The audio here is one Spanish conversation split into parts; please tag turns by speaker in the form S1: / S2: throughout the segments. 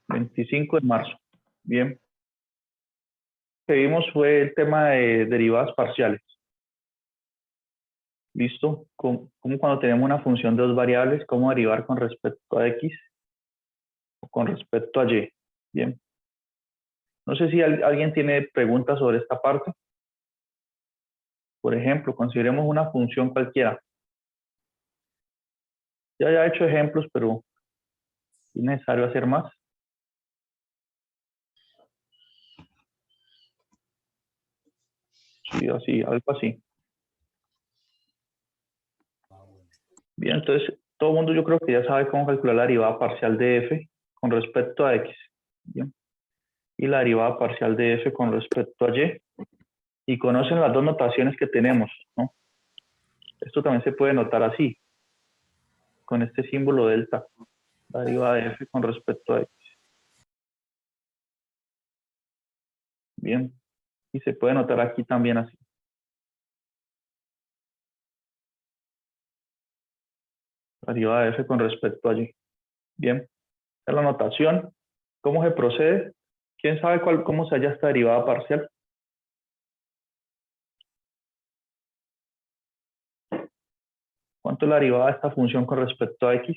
S1: 25 de marzo. Bien. Lo que vimos fue el tema de derivadas parciales. ¿Listo? Como cuando tenemos una función de dos variables, cómo derivar con respecto a x o con respecto a y. Bien. No sé si alguien tiene preguntas sobre esta parte. Por ejemplo, consideremos una función cualquiera. Ya he hecho ejemplos, pero es necesario hacer más. Sí, así, algo así. Bien, entonces todo el mundo yo creo que ya sabe cómo calcular la derivada parcial de f con respecto a x. Bien. Y la derivada parcial de f con respecto a y. Y conocen las dos notaciones que tenemos, ¿no? Esto también se puede notar así, con este símbolo delta, la derivada de f con respecto a x. Bien. Y se puede notar aquí también así. La derivada de f con respecto a y. Bien. Esta es la notación. ¿Cómo se procede? ¿Quién sabe cómo se halla esta derivada parcial? ¿Cuánto es la derivada de esta función con respecto a x?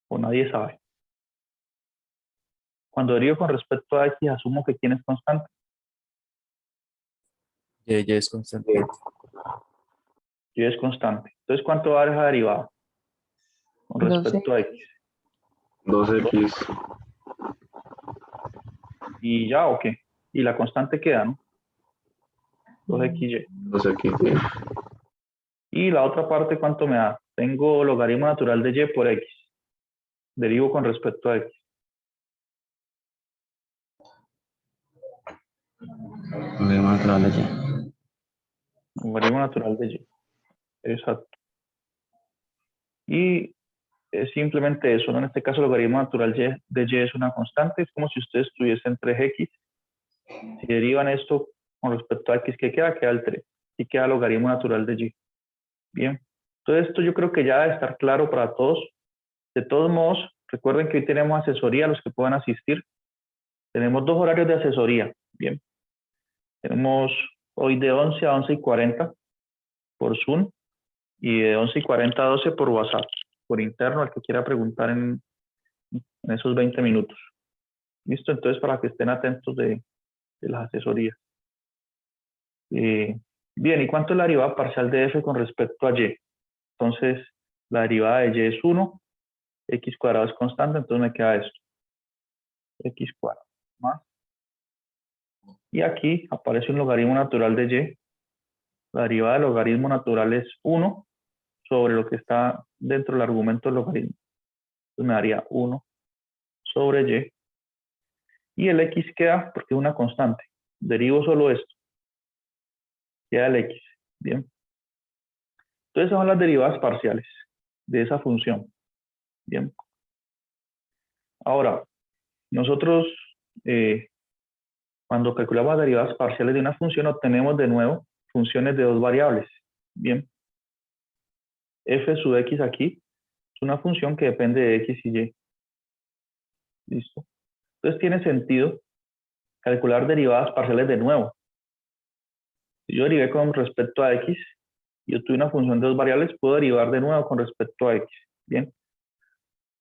S1: O nadie sabe. Cuando derivo con respecto a x, asumo que quién es constante.
S2: Y es constante.
S1: Y es constante. Entonces, ¿cuánto va a dar esa derivada con respecto a x?
S3: 2x.
S1: ¿Y ya o qué? Y la constante queda, ¿no? 2xy.
S3: 2x.
S1: Y la otra parte, ¿cuánto me da? Tengo logaritmo natural de y por x. Derivo con respecto a x.
S3: Logaritmo natural de y.
S1: Logaritmo natural de y. Exacto. Y es simplemente eso, ¿no? En este caso, el logaritmo natural de y es una constante. Es como si ustedes tuviesen 3x. Si derivan esto con respecto a x, ¿qué queda? Queda el 3. Y queda logaritmo natural de y. Bien. Entonces, esto yo creo que ya debe estar claro para todos. De todos modos, recuerden que hoy tenemos asesoría a los que puedan asistir. Tenemos 2 horarios de asesoría. Bien. Tenemos hoy de 11 a 11:40 por Zoom y de 11:40 a 12 por WhatsApp, por interno, al que quiera preguntar en esos 20 minutos. ¿Listo? Entonces, para que estén atentos de las asesorías. Bien, ¿y cuánto es la derivada parcial de f con respecto a y? Entonces, la derivada de y es 1, x cuadrado es constante, entonces me queda esto. X cuadrado más. Y aquí aparece un logaritmo natural de y. La derivada del logaritmo natural es 1 sobre lo que está dentro del argumento del logaritmo. Entonces me daría 1 sobre y. Y el x queda, porque es una constante. Derivo solo esto. Queda el x. Bien. Entonces son las derivadas parciales de esa función. Bien. Ahora, nosotros cuando calculamos las derivadas parciales de una función obtenemos de nuevo funciones de dos variables. Bien. F sub x aquí es una función que depende de x y y. ¿Listo? Entonces tiene sentido calcular derivadas parciales de nuevo. Si yo derivé con respecto a x, yo tuve una función de dos variables, puedo derivar de nuevo con respecto a x. Bien.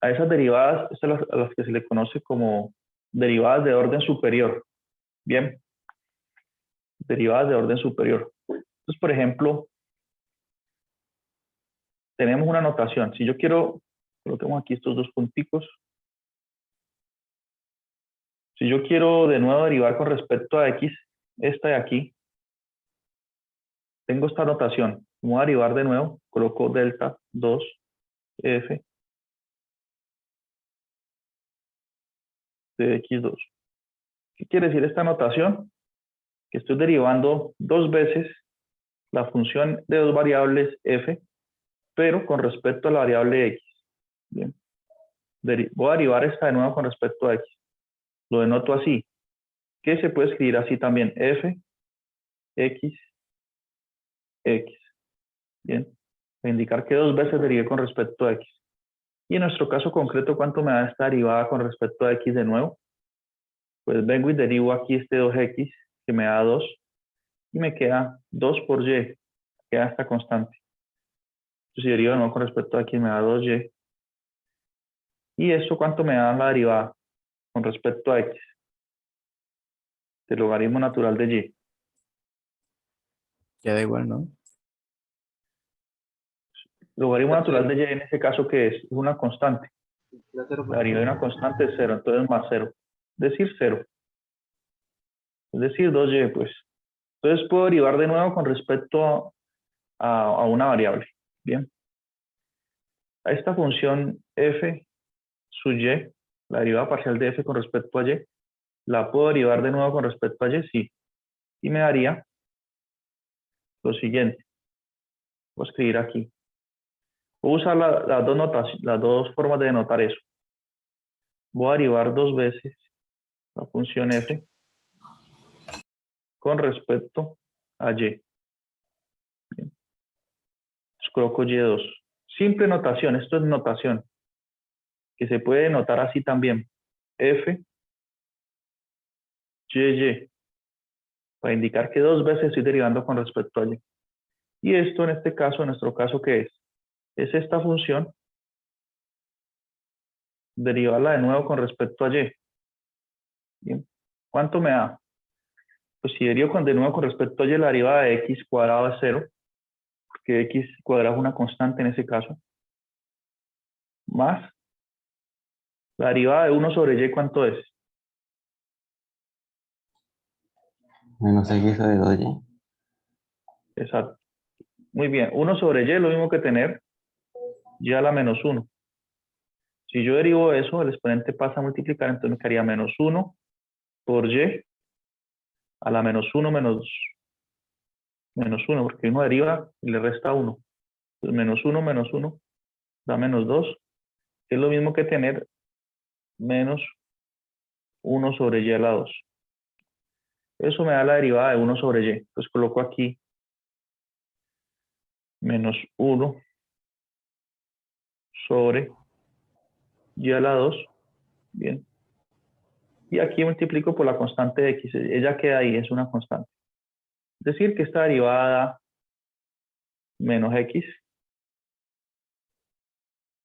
S1: A esas derivadas, estas a las que se le conoce como derivadas de orden superior. Bien. Derivadas de orden superior. Entonces, por ejemplo, tenemos una notación. Si yo quiero, coloquemos aquí estos dos punticos. Si yo quiero de nuevo derivar con respecto a x, esta de aquí, tengo esta notación. Voy a derivar de nuevo, coloco delta 2 f de x2. ¿Qué quiere decir esta notación? Que estoy derivando dos veces la función de dos variables f, pero con respecto a la variable x. Bien. Voy a derivar esta de nuevo con respecto a x. Lo denoto así, que se puede escribir así también, f, x, x. Bien. para indicar que dos veces derivé con respecto a x. Y en nuestro caso concreto, ¿cuánto me da esta derivada con respecto a x de nuevo? Pues vengo y derivo aquí este 2x, que me da 2, y me queda 2 por y, queda esta constante. Entonces, si derivo de nuevo con respecto a x, me da 2y. ¿Y esto cuánto me da la derivada con respecto a x? El logaritmo natural de y.
S2: Queda igual, ¿no?
S1: Logaritmo natural de y en este caso, ¿qué es? Es una constante. La derivada de una constante es 0, entonces más 0. Es decir, 0. Es decir, 2y, pues. Entonces puedo derivar de nuevo con respecto a una variable. Bien. A esta función f sub y, la derivada parcial de f con respecto a y, ¿la puedo derivar de nuevo con respecto a y? Sí. Y me daría lo siguiente. Voy a escribir aquí. Voy a usar las dos formas de denotar eso. Voy a derivar dos veces la función f con respecto a y. Bien. Entonces coloco y2. Simple notación, esto es notación, que se puede notar así también. F, y, para indicar que dos veces estoy derivando con respecto a y. Y esto en este caso, en nuestro caso, ¿qué es? Es esta función, derivarla de nuevo con respecto a y. Bien. ¿Cuánto me da? Pues si derivo de nuevo con respecto a y, la derivada de x cuadrado es 0, porque x cuadrado es una constante en ese caso, más la derivada de 1 sobre y, ¿cuánto es?
S3: Menos x sobre 2y.
S1: Exacto. Muy bien. 1 sobre y es lo mismo que tener y a la menos 1. Si yo derivo eso, el exponente pasa a multiplicar, entonces me quedaría menos 1 por y a la menos 1 menos 1, porque uno deriva y le resta 1. Entonces menos 1 da menos 2, que es lo mismo que tener menos 1 sobre y a la 2. Eso me da la derivada de 1 sobre y. Entonces coloco aquí menos 1 sobre y a la 2. Bien. Y aquí multiplico por la constante de x. Ella queda ahí, es una constante. Es decir, que esta derivada da menos x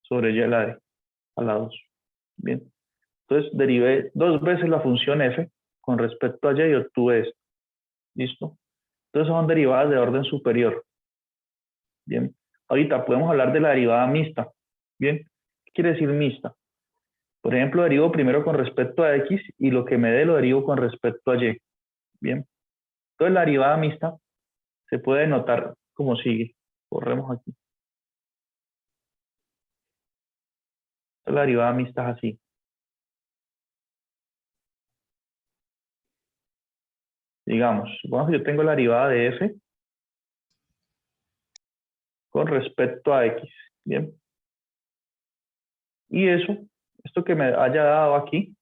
S1: sobre y a la 2. Bien. Entonces derivé dos veces la función f con respecto a y obtuve esto. ¿Listo? Entonces son derivadas de orden superior. Bien. Ahorita podemos hablar de la derivada mixta. Bien. ¿Qué quiere decir mixta? Por ejemplo, derivo primero con respecto a x y lo que me dé lo derivo con respecto a y. Bien. Entonces la derivada mixta se puede notar como sigue. Corremos aquí. Entonces, la derivada mixta es así. Digamos, supongamos que yo tengo la derivada de f con respecto a x. Bien. Y eso, esto que me haya dado aquí,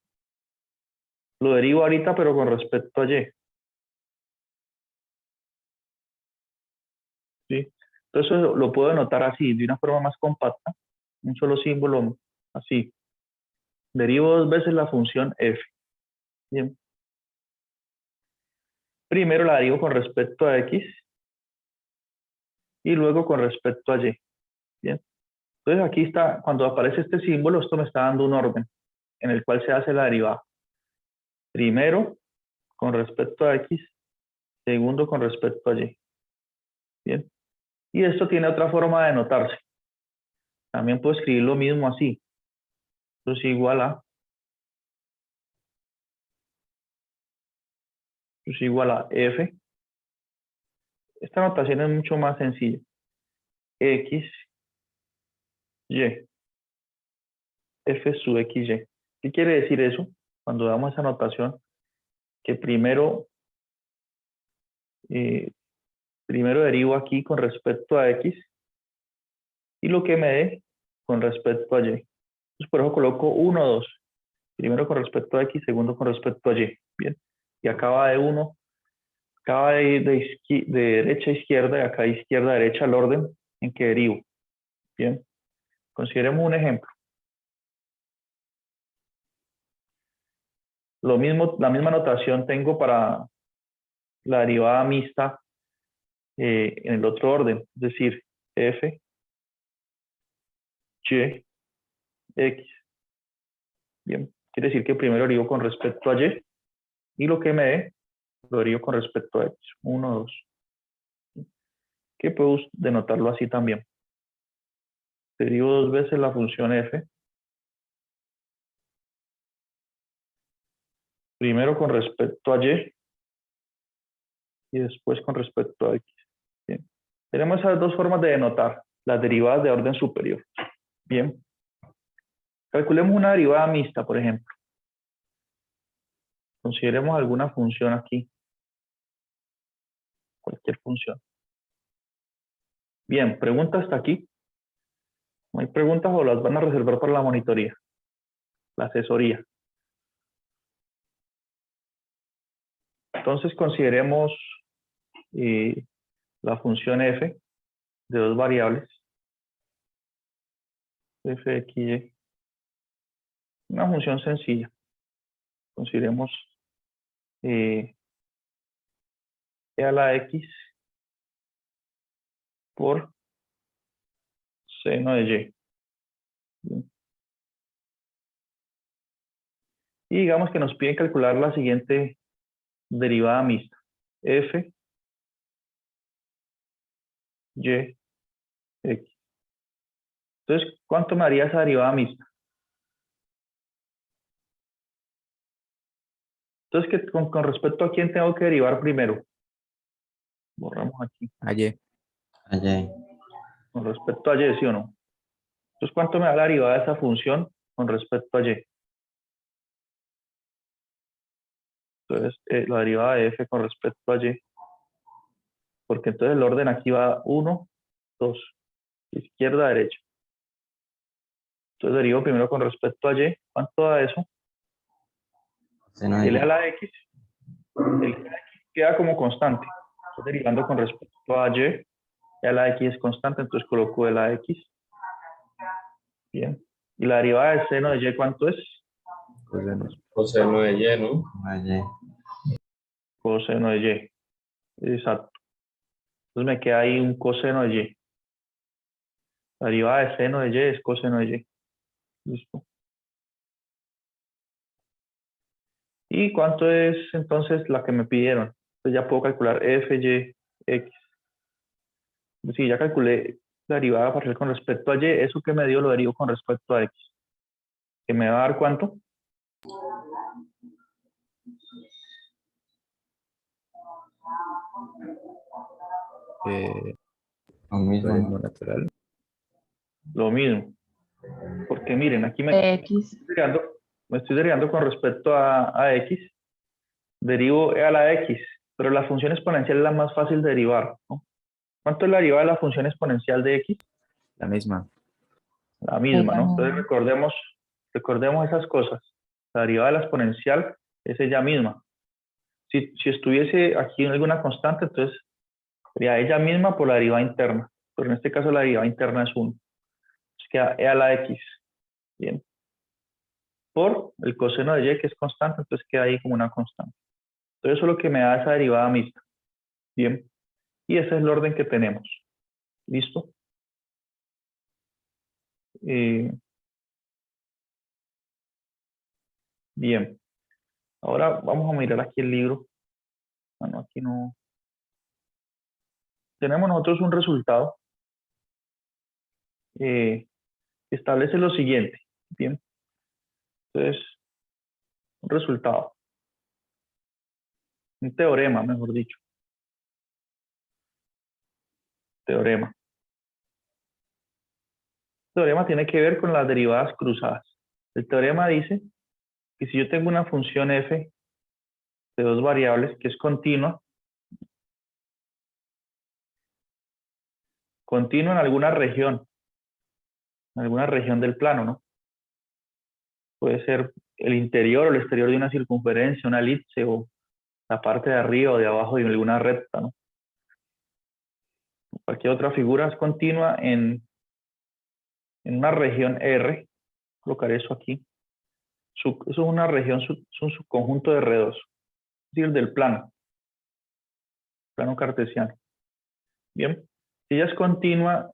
S1: lo derivo ahorita, pero con respecto a y. ¿Sí? Entonces lo puedo anotar así, de una forma más compacta, un solo símbolo, así. Derivo dos veces la función f. Bien. Primero la derivo con respecto a x y luego con respecto a y. Bien. Entonces aquí está, cuando aparece este símbolo, esto me está dando un orden en el cual se hace la derivada. Primero con respecto a x, segundo con respecto a y. Bien. Y esto tiene otra forma de notarse. También puedo escribir lo mismo así. Entonces igual a f. Esta notación es mucho más sencilla. X, y, f sub x, y. ¿Qué quiere decir eso? Cuando damos esa notación, que primero derivo aquí con respecto a x y lo que me dé con respecto a y. Entonces por eso coloco 1, 2. Primero con respecto a x, segundo con respecto a y. Bien. Y acaba de 1, acaba de derecha a izquierda y acá de izquierda a derecha el orden en que derivo. Bien, consideremos un ejemplo. Lo mismo, la misma notación tengo para la derivada mixta en el otro orden, es decir, f, y, x. Bien, quiere decir que primero derivo con respecto a y y lo que me dé lo derivo con respecto a x. 1, 2. Que puedo denotarlo así también. Derivo dos veces la función f. Primero con respecto a y después con respecto a x. Bien. Tenemos esas dos formas de denotar las derivadas de orden superior. Bien. Calculemos una derivada mixta, por ejemplo. Consideremos alguna función aquí. Cualquier función. Bien, pregunta hasta aquí. ¿No hay preguntas o las van a reservar para la monitoría? La asesoría. Entonces consideremos la función f de dos variables. F de x, y. Una función sencilla. Consideremos e a la x por seno de y. Y digamos que nos piden calcular la siguiente derivada mixta. F, y, x. Entonces, ¿cuánto me haría esa derivada mixta? Entonces, con respecto a quién tengo que derivar primero. Borramos aquí.
S2: A Y.
S3: Y.
S1: Con respecto a y, ¿sí o no? Entonces, ¿cuánto me da la derivada de esa función con respecto a y? Entonces, la derivada de f con respecto a y. Porque entonces el orden aquí va 1, 2. Izquierda, derecha. Entonces derivo primero con respecto a y. ¿Cuánto da eso?
S3: Seno de
S1: L a
S3: y.
S1: la x. El x queda como constante. Estoy derivando con respecto a y. Y a la x es constante, entonces coloco L a x. Bien. Y la derivada de seno de y, ¿cuánto es?
S4: Coseno de y, ¿no?
S3: Y.
S1: Coseno de y. Exacto. Entonces me queda ahí un coseno de y. La derivada de seno de y es coseno de y. Listo. ¿Y cuánto es entonces la que me pidieron? Entonces ya puedo calcular f, y, x. Si ya calculé la derivada parcial con respecto a y, eso que me dio lo derivo con respecto a x. ¿Que me va a dar cuánto?
S3: Lo mismo,
S2: Logaritmo
S3: ¿no?
S2: natural.
S1: Lo mismo. Porque miren, aquí me
S5: X.
S1: estoy derivando con respecto a x. Derivo a la x, pero la función exponencial es la más fácil de derivar, ¿no? ¿Cuánto es la derivada de la función exponencial de x?
S2: La misma.
S1: La misma,
S5: la
S1: ¿no?
S5: misma.
S1: Entonces recordemos esas cosas. La derivada de la exponencial es ella misma. Si estuviese aquí en alguna constante, entonces sería ella misma por la derivada interna. Pero en este caso la derivada interna es 1. Entonces queda e a la x. Bien. Por el coseno de y, que es constante, entonces queda ahí como una constante. Entonces eso es lo que me da esa derivada mixta. Bien. Y ese es el orden que tenemos. ¿Listo? Bien. Ahora vamos a mirar aquí el libro. Bueno, aquí no. Tenemos nosotros un resultado que establece lo siguiente. Bien. Entonces, un resultado. Un teorema, mejor dicho. Teorema. El teorema tiene que ver con las derivadas cruzadas. El teorema dice que si yo tengo una función f de dos variables que es continua en alguna región del plano, ¿no? Puede ser el interior o el exterior de una circunferencia, una elipse, o la parte de arriba o de abajo de alguna recta, ¿no? Cualquier otra figura es continua en en una región R, colocar eso aquí. Eso es una región, es un subconjunto de R2, es decir, del plano cartesiano. Bien, si ella es continua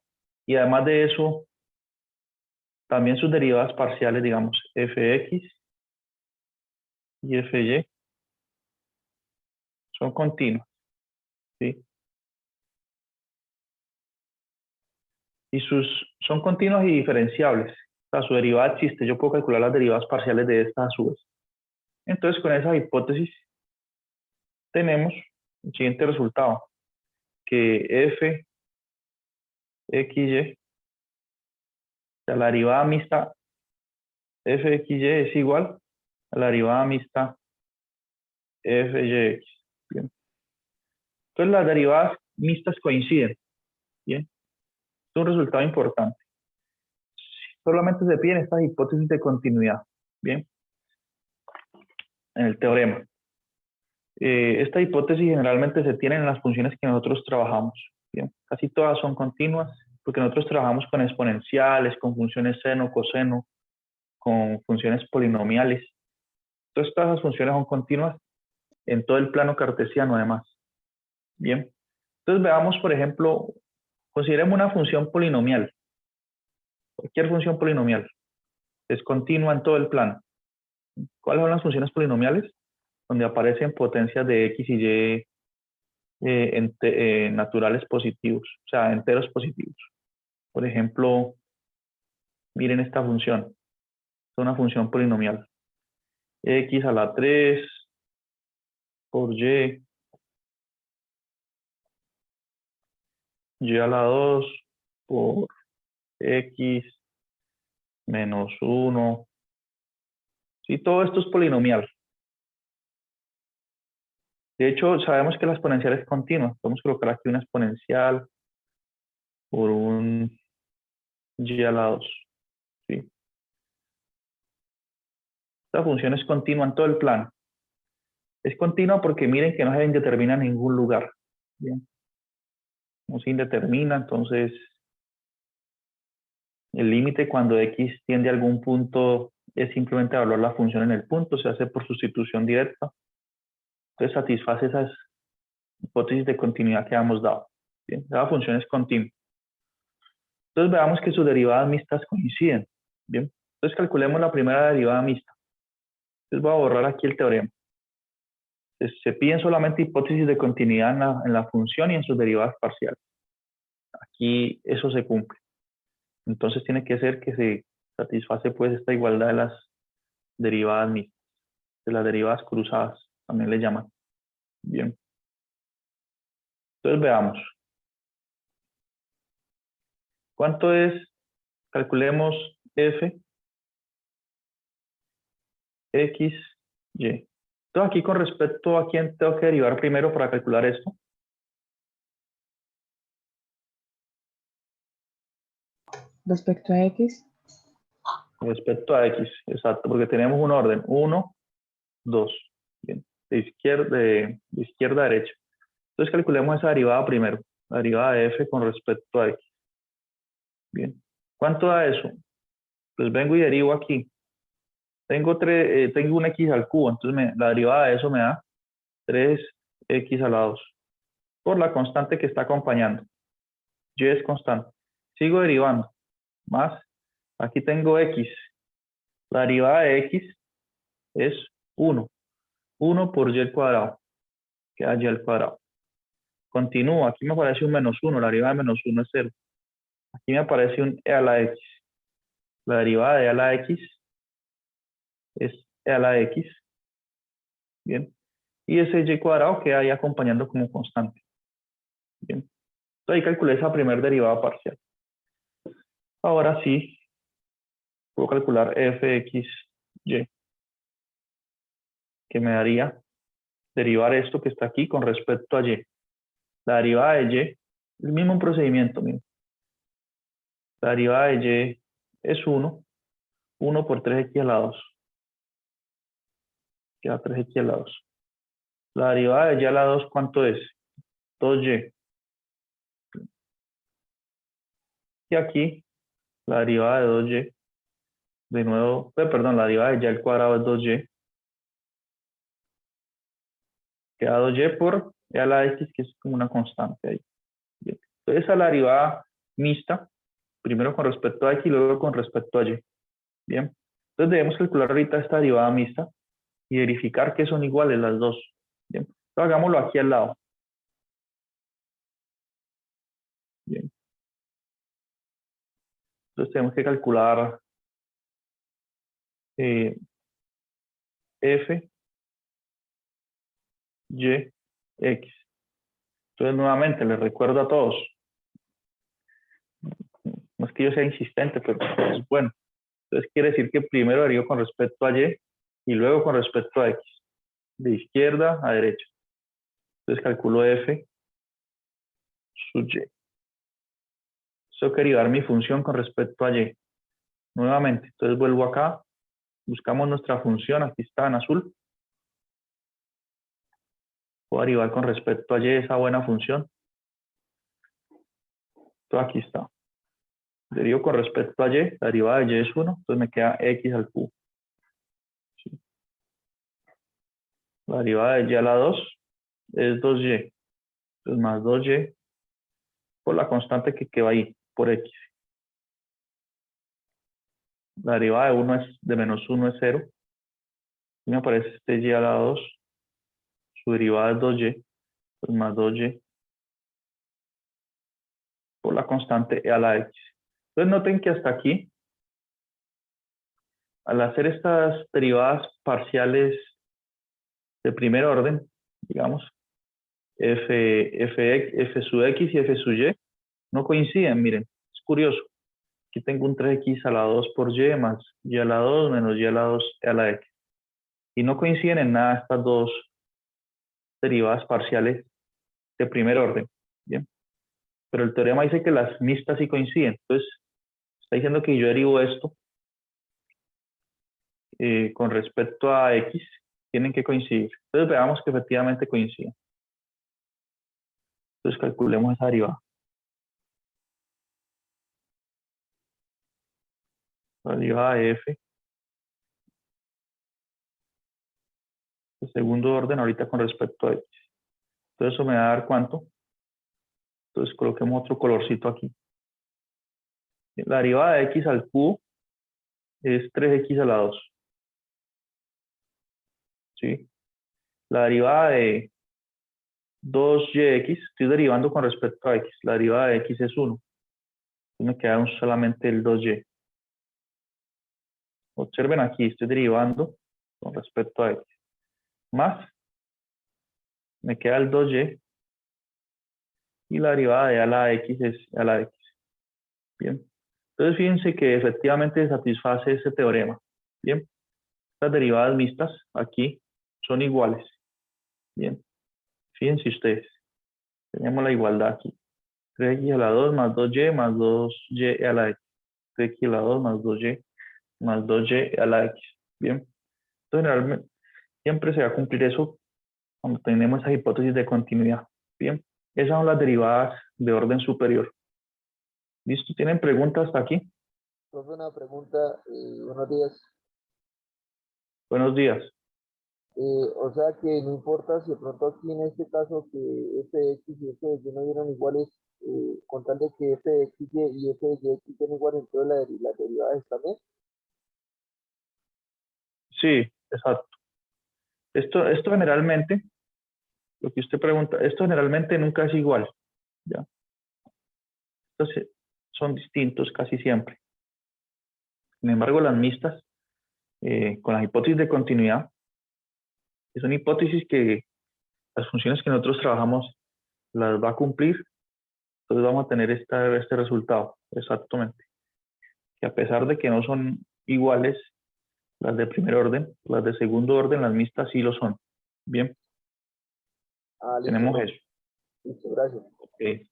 S1: y además de eso, también sus derivadas parciales, digamos, fx y fy, son continuas, ¿sí? Y son continuas y diferenciables. O sea, su derivada existe. Yo puedo calcular las derivadas parciales de estas a su vez. Entonces, con esa hipótesis, tenemos el siguiente resultado, que f, x, y, o sea, la derivada mixta f, x, y es igual a la derivada mixta f, y, x. Bien. Entonces, las derivadas mixtas coinciden. Bien. Es un resultado importante. Solamente se piden estas hipótesis de continuidad. Bien. En el teorema. Esta hipótesis generalmente se tiene en las funciones que nosotros trabajamos. Bien. Casi todas son continuas, porque nosotros trabajamos con exponenciales, con funciones seno, coseno, con funciones polinomiales. Entonces, todas las funciones son continuas en todo el plano cartesiano, además. Bien. Entonces, veamos, por ejemplo, consideremos una función polinomial. Cualquier función polinomial es continua en todo el plano. ¿Cuáles son las funciones polinomiales? Donde aparecen potencias de x y y naturales positivos, o sea, enteros positivos. Por ejemplo, miren esta función. Es una función polinomial. X a la 3 por y a la 2 por x menos 1. Sí, todo esto es polinomial. De hecho, sabemos que la exponencial es continua. Podemos colocar aquí una exponencial por un y a la 2. ¿Sí? Esta función es continua en todo el plano. Es continua porque miren que no se indetermina en ningún lugar. Bien. No se indetermina, entonces el límite cuando x tiende a algún punto es simplemente evaluar la función en el punto, se hace por sustitución directa. Entonces satisface esas hipótesis de continuidad que hemos dado. Bien, la función es continua. Entonces veamos que sus derivadas mixtas coinciden. Bien, entonces calculemos la primera derivada mixta. Entonces voy a borrar aquí el teorema. Se piden solamente hipótesis de continuidad en la función y en sus derivadas parciales. Aquí eso se cumple. Entonces tiene que ser que se satisface pues esta igualdad de las derivadas mixtas, de las derivadas cruzadas, también le llaman. Bien. Entonces veamos. ¿Cuánto es? Calculemos f, x, y. Entonces aquí con respecto a quién tengo que derivar primero para calcular esto.
S2: Respecto a X,
S1: Respecto a x, exacto, porque tenemos un orden, 1, 2, bien, de izquierda a derecha. Entonces calculemos esa derivada primero, la derivada de f con respecto a x. Bien, ¿cuánto da eso? Pues vengo y derivo aquí. Tengo un x al cubo, entonces la derivada de eso me da 3x a la 2, por la constante que está acompañando. Y es constante. Sigo derivando, más, aquí tengo x. La derivada de x es 1. 1 por y al cuadrado, queda y al cuadrado. Continúo, aquí me aparece un menos 1, la derivada de menos 1 es 0. Aquí me aparece un e a la x. La derivada de e a la x es e a la x. Bien. Y ese y cuadrado queda ahí acompañando como constante. Bien. Entonces ahí calculé esa primera derivada parcial. Ahora sí, puedo calcular fx, y, que me daría derivar esto que está aquí con respecto a y. La derivada de y, el mismo procedimiento, miren. La derivada de y es 1. 1 por 3x a la 2. Queda 3x a la 2. La derivada de y a la 2, ¿cuánto es? 2y. Y aquí La derivada de 2y, de nuevo, perdón, la derivada de y al cuadrado es 2y. Queda 2y por e a la x, que es como una constante ahí. Bien. Entonces, a la derivada mixta, primero con respecto a x y luego con respecto a y. Bien. Entonces, debemos calcular ahorita esta derivada mixta y verificar que son iguales las dos. Bien. Entonces, hagámoslo aquí al lado. Bien. Entonces, tenemos que calcular f, y, x. Entonces, nuevamente, les recuerdo a todos, no es que yo sea insistente, pero es bueno. Entonces, quiere decir que primero derivo con respecto a y y luego con respecto a x, de izquierda a derecha. Entonces, calculo f sub y. Tengo que derivar mi función con respecto a y. Nuevamente, entonces vuelvo acá, buscamos nuestra función, aquí está en azul. Puedo derivar con respecto a y esa buena función. Entonces, aquí está. Derivo con respecto a y, la derivada de y es 1, entonces me queda x al cubo. ¿Sí? La derivada de y a la 2 es 2y, entonces más 2y por la constante que queda ahí, por x. La derivada de 1 es de menos 1 es 0. Y me aparece este y a la 2, su derivada es 2y, pues más 2y por la constante e a la x. Entonces noten que hasta aquí, al hacer estas derivadas parciales de primer orden, digamos, f sub x y f sub y, no coinciden, miren, es curioso. Aquí tengo un 3x a la 2 por y más y a la 2 menos y a la 2 e a la x. Y no coinciden en nada estas dos derivadas parciales de primer orden. ¿Bien? Pero el teorema dice que las mixtas sí coinciden. Entonces, está diciendo que yo derivo esto con respecto a x, tienen que coincidir. Entonces, veamos que efectivamente coinciden. Entonces, calculemos esa derivada. La derivada de f, de segundo orden, ahorita con respecto a x. Entonces, eso me va a dar ¿cuánto? Entonces, coloquemos otro colorcito aquí. La derivada de x al cubo es 3x a la 2. ¿Sí? La derivada de 2yx, estoy derivando con respecto a x. La derivada de x es 1. Me queda solamente el 2y. Observen aquí, estoy derivando con respecto a x. Más, me queda el 2y. Y la derivada de a la x es a la x. Bien. Entonces, fíjense que efectivamente satisface ese teorema. Bien. Estas derivadas mixtas aquí son iguales. Bien. Fíjense ustedes. Tenemos la igualdad aquí. 3x a la 2 más 2y más 2y a la x. 3x a la 2 más 2y más 2y a la x. Bien. Entonces, generalmente, siempre se va a cumplir eso cuando tenemos esa hipótesis de continuidad. Bien. Esas son las derivadas de orden superior. ¿Listo? ¿Tienen preguntas hasta aquí?
S5: Profe, una pregunta, buenos días.
S1: Buenos días.
S5: O sea que no importa si de pronto aquí en este caso que fx y fy no dieron iguales, con tal de que fxy y fyx den iguales, entonces las derivadas también.
S1: Sí, exacto. Esto generalmente, lo que usted pregunta, esto generalmente nunca es igual. ¿Ya? Entonces, son distintos casi siempre. Sin embargo, las mixtas, con las hipótesis de continuidad, que son hipótesis que las funciones que nosotros trabajamos las va a cumplir, entonces vamos a tener este resultado, exactamente. Que a pesar de que no son iguales las de primer orden, las de segundo orden, las mixtas sí lo son. Bien,
S5: Ah, listo,
S1: tenemos
S5: profe.
S1: eso.
S5: Listo, gracias.
S1: Okay.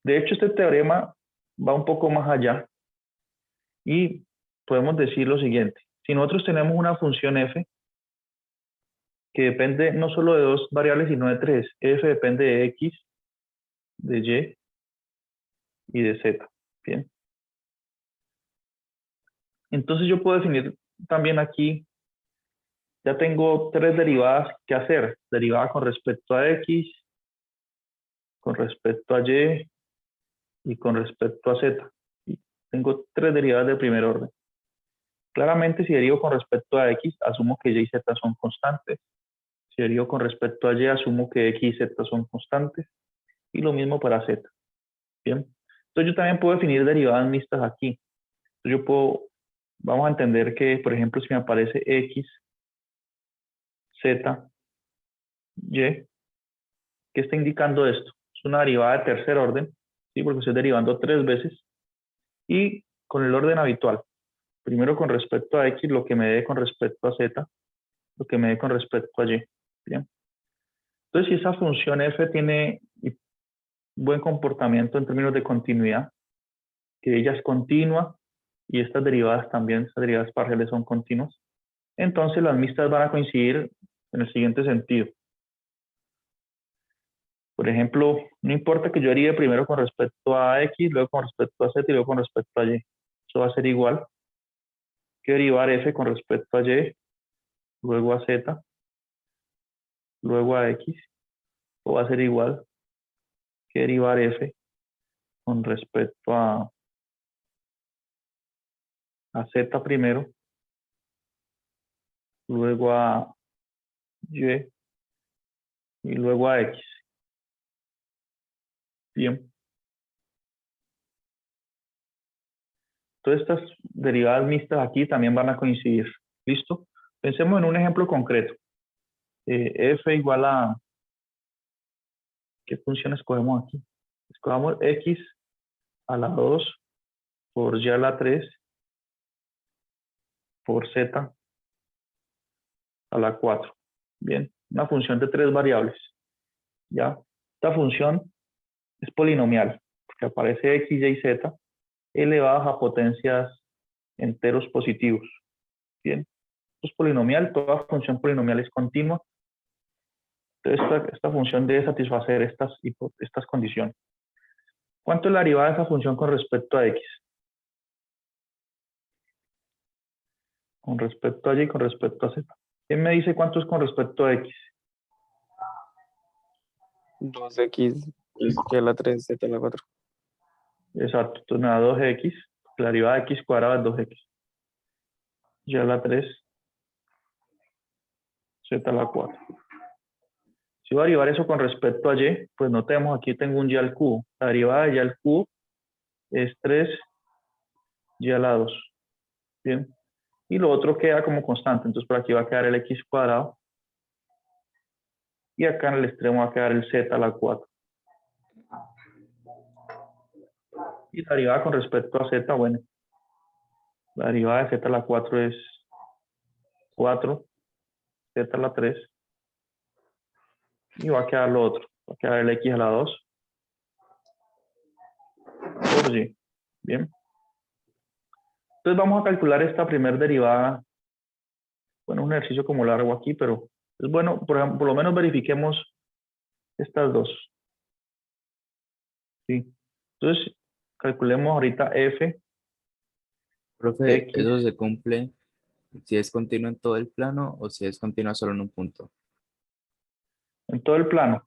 S1: De hecho, este teorema va un poco más allá y podemos decir lo siguiente. Si nosotros tenemos una función f que depende no solo de dos variables, sino de tres. F depende de x, de y y de z. Bien. Entonces yo puedo definir también aquí, ya tengo tres derivadas que hacer. Derivada con respecto a X, con respecto a y con respecto a Z. Y tengo tres derivadas de primer orden. Claramente, si derivo con respecto a X, asumo que Y y Z son constantes. Si derivo con respecto a Y, asumo que X y Z son constantes. Y lo mismo para Z. Bien. Entonces yo también puedo definir derivadas mixtas aquí. Entonces yo puedo, vamos a entender que, por ejemplo, si me aparece X, Z, Y, ¿qué está indicando esto? Es una derivada de tercer orden, ¿sí? Porque estoy derivando tres veces. Y con el orden habitual. Primero con respecto a X, lo que me dé con respecto a Z, lo que me dé con respecto a Y. Bien. Entonces, si esa función f tiene buen comportamiento en términos de continuidad, que ella es continua y estas derivadas también, estas derivadas parciales son continuas, entonces las mixtas van a coincidir en el siguiente sentido. Por ejemplo, no importa que yo derive primero con respecto a X, luego con respecto a Z y luego con respecto a Y. Eso va a ser igual que derivar f con respecto a Y, luego a Z, luego a X, o va a ser igual que derivar f con respecto a Z primero, luego a Y y luego a X. Bien. Todas estas derivadas mixtas aquí también van a coincidir. ¿Listo? Pensemos en un ejemplo concreto. F igual a... ¿Qué función escogemos aquí? Escogamos X a la 2 por Y a la 3 por Z a la 4. Bien, una función de tres variables. ¿Ya? Esta función es polinomial, porque aparece X, Y y Z elevadas a potencias enteros positivos. Bien, esto es polinomial, toda función polinomial es continua. Entonces, esta función debe satisfacer estas condiciones. ¿Cuánto es la derivada de esa función con respecto a X? Con respecto a Y y con respecto a Z. ¿Quién me dice cuánto es con respecto a X?
S6: 2x, y a la 3, z a la 4.
S1: Exacto, entonces me da 2X. La derivada de X cuadrada es 2X. Y a la 3, Z a la 4. Si voy a derivar eso con respecto a Y, pues notemos, aquí tengo un Y al cubo. La derivada de Y al cubo es 3Y a la 2. Bien. Y lo otro queda como constante. Entonces por aquí va a quedar el X cuadrado. Y acá en el extremo va a quedar el Z a la 4. Y la derivada con respecto a Z, bueno, la derivada de Z a la 4 es 4, Z a la 3. Y va a quedar lo otro. Va a quedar el X a la 2 por Y. Bien. Entonces vamos a calcular esta primera derivada. Bueno, un ejercicio como largo aquí, pero es bueno, por lo menos verifiquemos estas dos. ¿Sí? Entonces, calculemos ahorita f,
S3: Profe,
S1: x,
S3: ¿eso se cumple si es continuo en todo el plano o si es continuo solo en un punto?
S1: en todo el plano,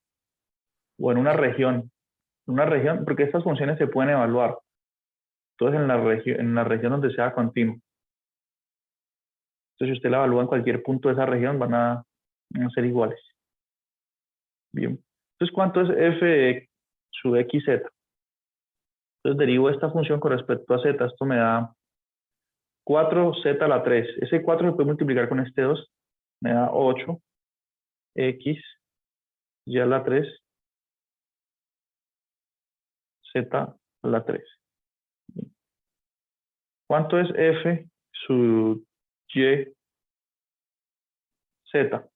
S1: o en una región, porque estas funciones se pueden evaluar. Entonces, en la región donde sea continuo. Entonces, si usted la evalúa en cualquier punto de esa región, van a ser iguales. Bien. Entonces, ¿cuánto es f de su xz? Entonces, derivo esta función con respecto a z. Esto me da 4z a la 3. Ese 4 se puede multiplicar con este 2. Me da 8x y a la 3 z a la 3. ¿Cuánto es f su y z?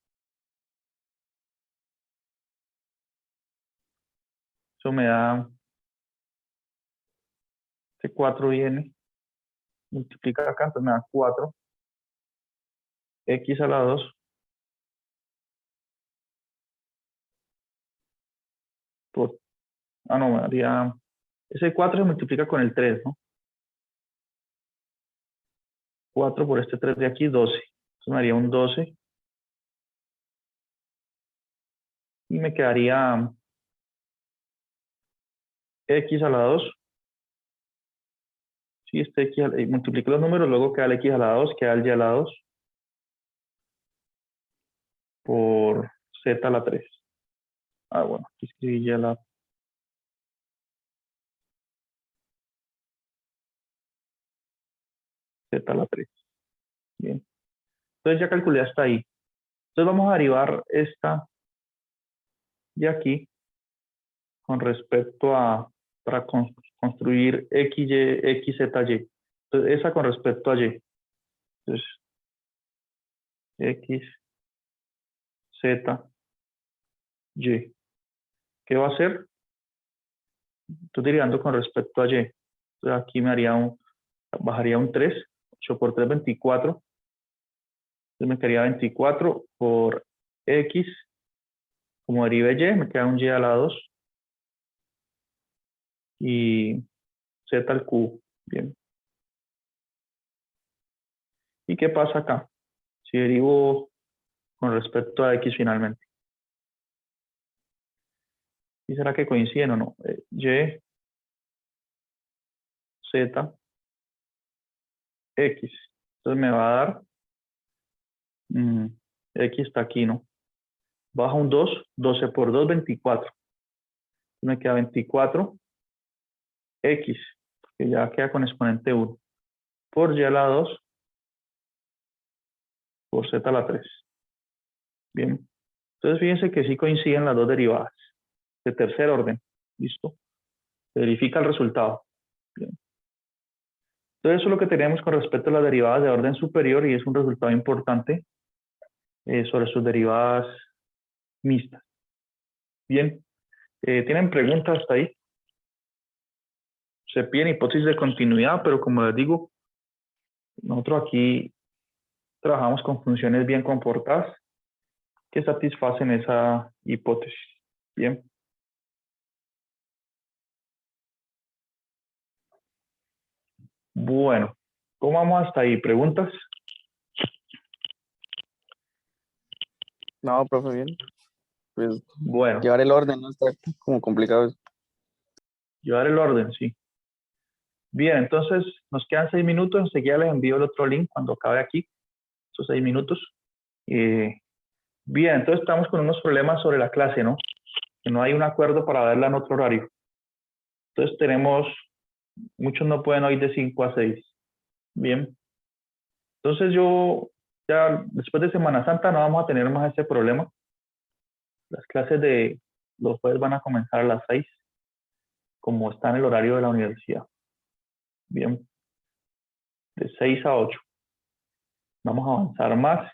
S1: Eso me da, este 4 viene, multiplica acá, entonces me da 4 x a la 2 por, no, me daría, ese 4 se multiplica con el 3, ¿no? 4 por este 3 de aquí, 12. Entonces me haría un 12. Y me quedaría x a la 2. Si este x, multiplico los números, luego queda el x a la 2, queda el y a la 2. Por z a la 3. Ah, bueno, aquí escribí y a la z a la 3. Bien. Entonces ya calculé hasta ahí. Entonces vamos a derivar esta de aquí con respecto a, para construir x, y, x, z, y. Entonces esa con respecto a y. Entonces, x, z, y. ¿Qué va a hacer? Estoy derivando con respecto a y. Entonces aquí me haría bajaría un 3. 8 por 3, 24. Entonces me quedaría 24 por x. Como derive y, me queda un y a la 2. Y z al cubo. Bien. ¿Y qué pasa acá? Si derivo con respecto a x finalmente. ¿Y será que coinciden o no? Y, z, x. Entonces me va a dar x está aquí, ¿no? Baja un 2, 12 por 2, 24. Me queda 24 x, que ya queda con exponente 1, por y a la 2, por z a la 3. Bien. Entonces fíjense que sí coinciden las dos derivadas de tercer orden. ¿Listo? Se verifica el resultado. Bien. Entonces eso es lo que tenemos con respecto a las derivadas de orden superior y es un resultado importante sobre sus derivadas mixtas. Bien. ¿Tienen preguntas hasta ahí? Se piden hipótesis de continuidad, pero como les digo, nosotros aquí trabajamos con funciones bien comportadas que satisfacen esa hipótesis. Bien. Bueno, ¿cómo vamos hasta ahí? ¿Preguntas?
S6: No, profe, bien. Pues
S1: Bueno,
S6: llevar el orden, ¿no? Está como complicado eso.
S1: llevar el orden, sí. Bien, entonces nos quedan 6 minutos. Enseguida les envío el otro link cuando acabe aquí, esos 6 minutos. Bien, entonces estamos con unos problemas sobre la clase, ¿no? Que no hay un acuerdo para verla en otro horario. Entonces tenemos, muchos no pueden hoy de 5 a 6. Bien. Entonces yo, ya después de Semana Santa no vamos a tener más ese problema. Las clases de los jueves van a comenzar a las 6, como está en el horario de la universidad. Bien. De 6 a 8. Vamos a avanzar más.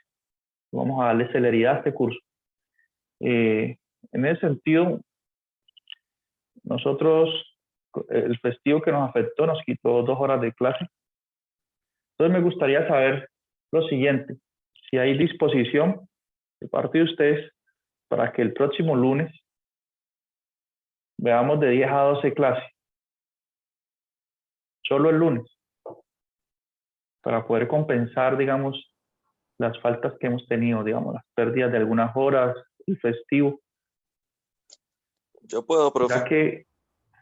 S1: Vamos a darle celeridad a este curso. En ese sentido, nosotros, el festivo que nos afectó nos quitó 2 horas de clase. Entonces me gustaría saber lo siguiente, si hay disposición de parte de ustedes para que el próximo lunes veamos de 10 a 12 clases, solo el lunes, para poder compensar, digamos, las faltas que hemos tenido, digamos, las pérdidas de algunas horas, el festivo.
S7: Yo puedo, profe.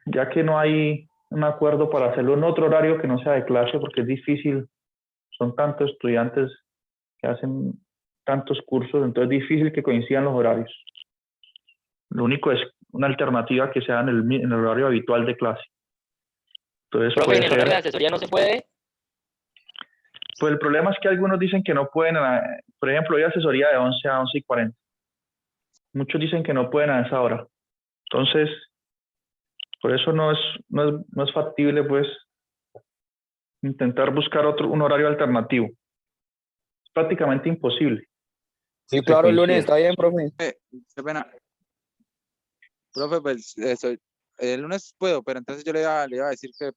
S1: Ya que no hay un acuerdo para hacerlo en otro horario que no sea de clase, porque es difícil, son tantos estudiantes que hacen tantos cursos, entonces es difícil que coincidan los horarios. Lo único es una alternativa que sea en el horario habitual de clase. Entonces,
S8: profe, en el horario de asesoría no se puede.
S1: Pues el problema es que algunos dicen que no pueden, por ejemplo, hay asesoría de 11 a 11 y 40. Muchos dicen que no pueden a esa hora. Entonces, por eso no es factible, pues, intentar buscar un horario alternativo. Es prácticamente imposible.
S6: Sí, claro, el lunes está bien, profe.
S7: Qué pena. Profe, pues el lunes puedo, pero entonces yo le iba a decir que,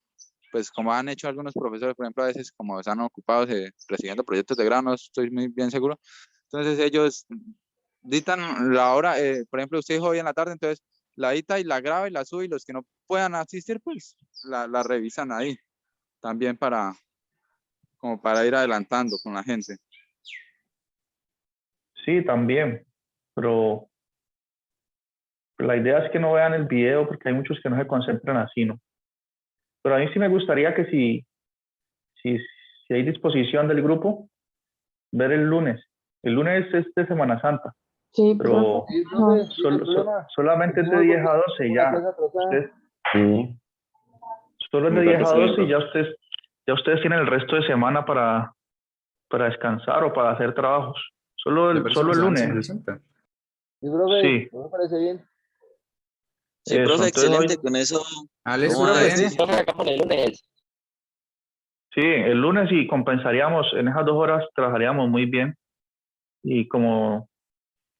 S7: pues como han hecho algunos profesores, por ejemplo, a veces como están ocupados recibiendo proyectos de grado, no estoy muy bien seguro. Entonces ellos dictan la hora, por ejemplo, usted dijo hoy en la tarde, entonces la dicta y la graba y la sube y los que no puedan asistir, pues la revisan ahí también para como para ir adelantando con la gente.
S1: Sí, también, pero la idea es que no vean el video porque hay muchos que no se concentran así, ¿no? Pero a mí sí me gustaría que si hay disposición del grupo, ver el lunes. El lunes es de Semana Santa,
S2: Sí,
S1: pero
S2: profe.
S5: Sí,
S2: No,
S5: profe, sí, no hay problema.
S1: solamente es de
S5: Hacemos
S1: 10
S5: porque
S1: a 12
S5: tengo la
S1: ya.
S5: clase atrasada.
S1: Ustedes,
S4: Sí,
S1: solo es de
S4: me
S1: 10 a
S4: parece bien,
S1: 12 y
S4: profe.
S1: ya ustedes tienen el resto de semana para descansar o para hacer trabajos. Solo
S3: ¿Le
S1: el,
S3: parece
S1: solo
S3: que
S1: el
S3: sea en
S1: lunes.
S3: Semana Santa?
S5: Sí, profe,
S1: Sí,
S5: ¿no me parece bien?
S9: Sí,
S1: eso.
S9: profe,
S1: Entonces
S9: excelente.
S1: hoy,
S9: Con eso
S3: Ale,
S5: Sí,
S9: vamos a
S5: profe,
S3: súper
S9: ver
S5: sí.
S3: bien.
S9: si...
S8: Profe, acá por el lunes.
S1: sí, el lunes y compensaríamos, en esas 2 horas trabajaríamos muy bien y como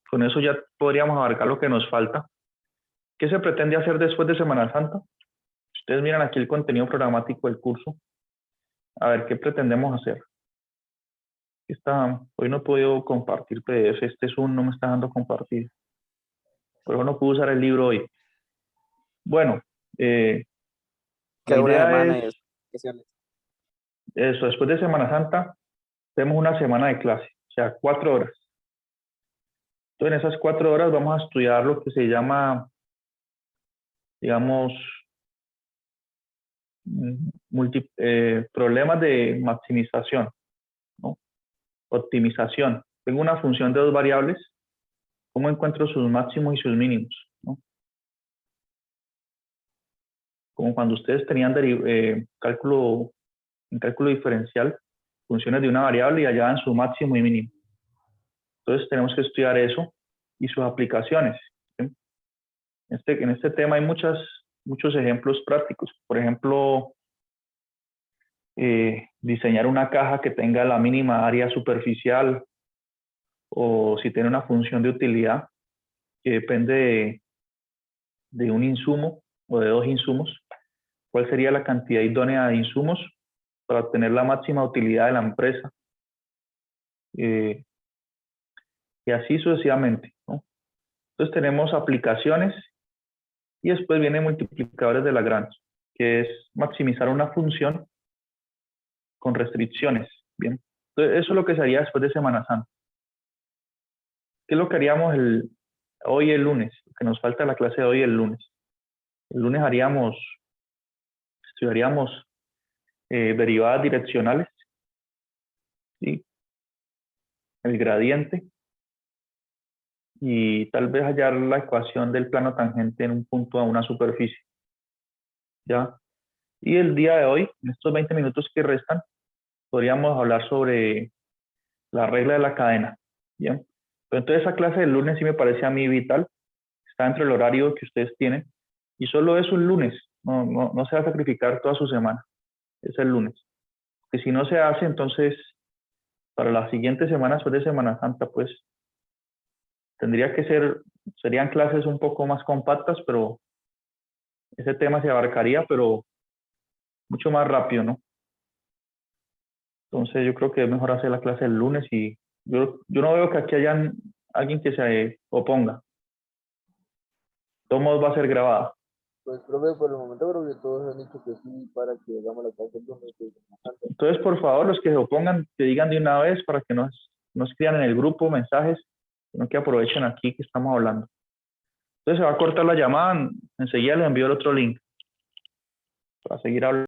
S1: con eso ya podríamos abarcar lo que nos falta. ¿Qué se pretende hacer después de Semana Santa? Ustedes miran aquí el contenido programático del curso. A ver, ¿qué pretendemos hacer? Hoy no he podido compartir PDF, este Zoom no me está dando compartir. Por eso no pude usar el libro hoy. Bueno, la
S6: Queda una
S1: idea
S6: semana
S1: es
S6: y vacaciones.
S1: eso, después de Semana Santa, tenemos una semana de clase, o sea, 4 horas. Entonces, en esas 4 horas vamos a estudiar lo que se llama, digamos, problemas de maximización, ¿no? Optimización. Tengo una función de 2 variables, ¿cómo encuentro sus máximos y sus mínimos? ¿No? Como cuando ustedes tenían en cálculo diferencial, funciones de una variable y hallaban su máximo y mínimo. Entonces tenemos que estudiar eso y sus aplicaciones. ¿Sí? En este tema hay muchos ejemplos prácticos. Por ejemplo, diseñar una caja que tenga la mínima área superficial, o si tiene una función de utilidad que depende de un insumo o de 2 insumos, cuál sería la cantidad idónea de insumos para obtener la máxima utilidad de la empresa, y así sucesivamente, ¿no? Entonces tenemos aplicaciones y después vienen multiplicadores de Lagrange, que es maximizar una función con restricciones. Bien, entonces eso es lo que se haría después de Semana Santa. ¿Qué es lo que haríamos hoy el lunes? Que nos falta la clase de hoy el lunes. El lunes estudiaríamos derivadas direccionales, ¿sí? El gradiente y tal vez hallar la ecuación del plano tangente en un punto a una superficie. ¿Ya? Y el día de hoy, en estos 20 minutos que restan, podríamos hablar sobre la regla de la cadena. ¿Bien? Pero entonces esa clase del lunes sí me parece a mí vital, está dentro del horario que ustedes tienen, y solo es un lunes, no se va a sacrificar toda su semana, es el lunes. Que si no se hace, entonces para la siguiente semana, después de Semana Santa, pues serían clases un poco más compactas, pero ese tema se abarcaría, pero mucho más rápido, ¿no? Entonces yo creo que es mejor hacer la clase el lunes y yo no veo que aquí haya alguien que se oponga. De todos modos va a ser grabada.
S5: Pues, profe, por el momento creo que todos han dicho que sí para que hagamos la clase el lunes de Semana Santa.
S1: Entonces, por favor, los que se opongan, que digan de una vez para que no escriban en el grupo mensajes, sino que aprovechen aquí que estamos hablando. Entonces se va a cortar la llamada, enseguida les envío el otro link para seguir hablando.